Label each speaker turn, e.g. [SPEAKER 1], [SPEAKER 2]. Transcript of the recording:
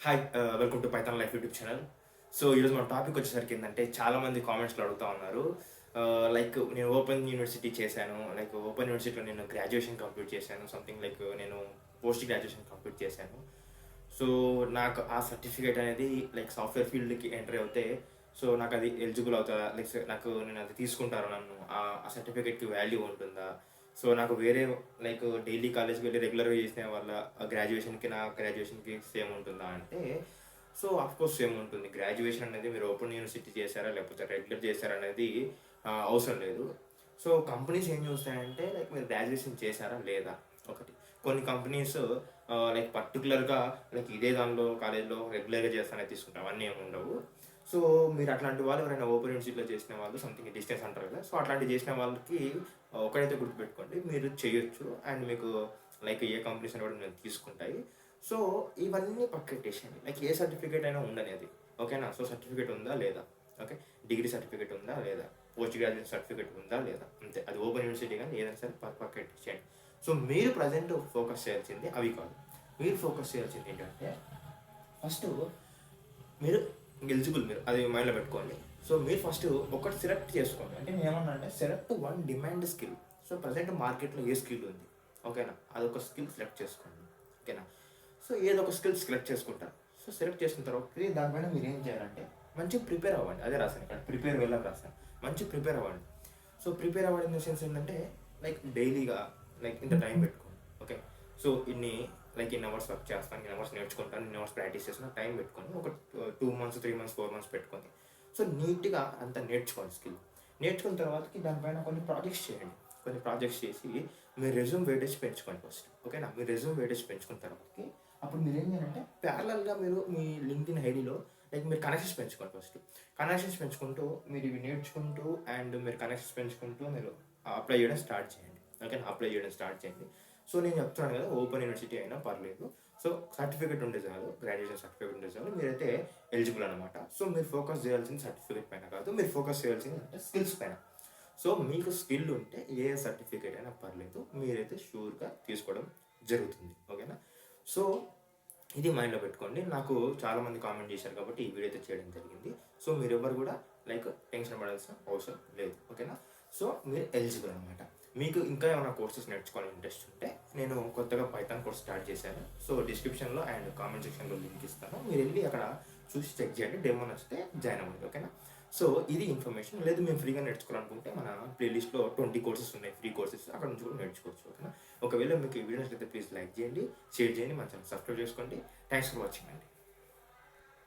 [SPEAKER 1] Hi, welcome to PythonLife YouTube channel. So ఈరోజు మన topic వచ్చేసరికి ఏంటంటే చాలామంది కామెంట్స్లో అడుగుతూ ఉన్నారు. లైక్ నేను ఓపెన్ యూనివర్సిటీ చేశాను, లైక్ ఓపెన్ యూనివర్సిటీలో నేను గ్రాడ్యుయేషన్ కంప్లీట్ చేశాను, సంథింగ్ లైక్ నేను పోస్ట్ గ్రాడ్యుయేషన్ కంప్లీట్ చేశాను. సో నాకు ఆ సర్టిఫికేట్ అనేది లైక్ సాఫ్ట్వేర్ ఫీల్డ్కి ఎంటర్ అవుతే సో నాకు అది ఎలిజిబుల్ అవుతుందా, లైక్ నేను అది తీసుకుంటారా, నన్ను ఆ సర్టిఫికేట్కి వాల్యూ ఉంటుందా, సో నాకు వేరే లైక్ డైలీ కాలేజ్కి వెళ్ళి రెగ్యులర్గా చేసిన వాళ్ళ గ్రాడ్యుయేషన్కి నా గ్రాడ్యుయేషన్కి సేమ్ ఉంటుందా అంటే సో కోర్స్ సేమ్ ఉంటుంది. గ్రాడ్యుయేషన్ అనేది మీరు ఓపెన్ యూనివర్సిటీ చేశారా లేకపోతే రెగ్యులర్ చేశారా అనేది అవసరం లేదు. సో కంపెనీస్ ఏం చూస్తాయంటే లైక్ మీరు గ్రాడ్యుయేషన్ చేశారా లేదా ఒకటి. కొన్ని కంపెనీస్ లైక్ పర్టికులర్గా లైక్ ఇదే దానిలో కాలేజ్లో రెగ్యులర్గా చేస్తానే తీసుకుంటాం, అవన్నీ ఏమి ఉండవు. సో మీరు అట్లాంటి వాళ్ళు ఎవరైనా ఓపెన్ యూనివర్సిటీలో చేసిన వాళ్ళు సంథింగ్ డిస్టెన్స్ అంటారు కదా, సో అట్లాంటి చేసిన వాళ్ళకి ఒకటైతే గుర్తుపెట్టుకోండి, మీరు చేయొచ్చు అండ్ మీకు లైక్ ఏ కంపెనీస్ అని కూడా మీరు తీసుకుంటాయి. సో ఇవన్నీ పక్కెట్టేసేయండి, లైక్ ఏ సర్టిఫికేట్ అయినా ఉండని అది, ఓకేనా. సో సర్టిఫికేట్ ఉందా లేదా, ఓకే, డిగ్రీ సర్టిఫికేట్ ఉందా లేదా, పోస్ట్ గ్రాడ్యుయేషన్ సర్టిఫికేట్ ఉందా లేదా, అంతే. అది ఓపెన్ యూనివర్సిటీ కానీ ఏదైనా సరే పక్కెట్టేసేయండి. సో మీరు ప్రజెంట్ ఫోకస్ చేయాల్సింది అవి కాదు. మీరు ఫోకస్ చేయాల్సింది ఏంటంటే ఫస్ట్ మీరు ఎలిజిబుల్, మీరు అది మైండ్లో పెట్టుకోండి. సో మీరు ఫస్ట్ ఒకటి సెలెక్ట్ చేసుకోండి. అంటే నేను ఏమన్నా అంటే select one demand skill. So present మార్కెట్లో ఏ స్కిల్ ఉంది, ఓకేనా, అదొక స్కిల్ సెలెక్ట్ చేసుకోండి, ఓకేనా. సో ఏదో ఒక స్కిల్ సెలెక్ట్ చేసుకుంటారు. సో సెలెక్ట్ చేసుకున్న తర్వాత దానిపైన మీరు ఏం చేయాలంటే మంచిగా ప్రిపేర్ అవ్వండి. అదే రాశాను ఇక్కడ, ప్రిపేర్ వెళ్ళాలి రాశాను. మంచిగా ప్రిపేర్ అవ్వండి. సో ప్రిపేర్ అవ్వడం ఇన్ ద సెన్స్ ఏంటంటే లైక్ డైలీగా లైక్ ఇంత టైం పెట్టుకోండి, ఓకే. సో ఇన్ని అవర్స్ వర్క్ చేస్తాను, ఇన్ని అవర్స్ నేర్చుకుంటాను, ఇన్ని అవర్స్ ప్రాక్టీస్ చేస్తాను, టైం పెట్టుకొని ఒక 2 months 3 months 4 months పెట్టుకొని సో నీట్గా అంతా నేర్చుకోండి స్కిల్. నేర్చుకున్న తర్వాతకి దానిపైన కొన్ని ప్రాజెక్ట్స్ చేయండి. కొన్ని ప్రాజెక్ట్స్ చేసి మీ రెజ్యూమ్ వెయిటేజ్ పెంచుకోండి ఫస్ట్, ఓకేనా. మీ రెజ్యూమ్ వెయిటేజ్ పెంచుకున్న తర్వాతకి అప్పుడు మీరు ఏం చేయాలంటే ప్యారలల్గా మీరు మీ లింక్డ్ఇన్ ఐడిలో లైక్ మీరు కనెక్షన్స్ పెంచుకోండి ఫస్ట్. కనెక్షన్స్ పెంచుకుంటూ మీరు ఇవి నేర్చుకుంటూ అండ్ మీరు కనెక్షన్స్ పెంచుకుంటూ మీరు అప్లై చేయడం స్టార్ట్ చేయండి, ఓకేనా. అప్లై చేయడం స్టార్ట్ చేయండి. సో నేను చెప్తున్నాను కదా, ఓపెన్ యూనివర్సిటీ అయినా పర్లేదు. సో సర్టిఫికేట్ ఉంటే చాలు, గ్రాడ్యుయేషన్ సర్టిఫికేట్ ఉంటే చాలు, మీరైతే ఎలిజిబుల్ అనమాట. సో మీరు ఫోకస్ చేయాల్సింది సర్టిఫికేట్ పైన కాదు, మీరు ఫోకస్ చేయాల్సింది అంటే స్కిల్స్ పైన. సో మీకు స్కిల్ ఉంటే ఏ సర్టిఫికేట్ అయినా పర్లేదు, మీరైతే షూర్గా తీసుకోవడం జరుగుతుంది, ఓకేనా. సో ఇది మైండ్లో పెట్టుకోండి. నాకు చాలామంది కామెంట్ చేశారు కాబట్టి ఈ వీడియో అయితే చేయడం జరిగింది. సో మీరు ఎవరు కూడా లైక్ టెన్షన్ పడాల్సిన అవసరం లేదు, ఓకేనా. సో మీరు ఎలిజిబుల్ అనమాట. మీకు ఇంకా ఏమైనా కోర్సెస్ నేర్చుకోవాలని ఇంట్రెస్ట్ ఉంటే నేను కొత్తగా పైథాన్ కోర్స్ స్టార్ట్ చేశాను. సో డిస్క్రిప్షన్లో అండ్ కామెంట్ సెక్షన్లో లింక్ ఇస్తాను, మీరు వెళ్ళి అక్కడ చూసి చెక్ చేయండి. డెమో నచ్చితే జాయిన్ అవ్వండి, ఓకేనా. సో ఇది ఇన్ఫర్మేషన్. లేదు మేము ఫ్రీగా నేర్చుకోవాలనుకుంటే మన ప్లేలిస్ట్లో 20 కోర్సెస్ ఉన్నాయి, ఫ్రీ కోర్సెస్, అక్కడ నుంచి కూడా నేర్చుకోవచ్చు, ఓకేనా. ఒకవేళ మీకు ఈ వీడియో నచ్చితే ప్లీజ్ లైక్ చేయండి, షేర్ చేయండి, మన ఛానల్ సబ్స్క్రైబ్ చేసుకోండి. థ్యాంక్స్ ఫర్ వాచింగ్ అండి.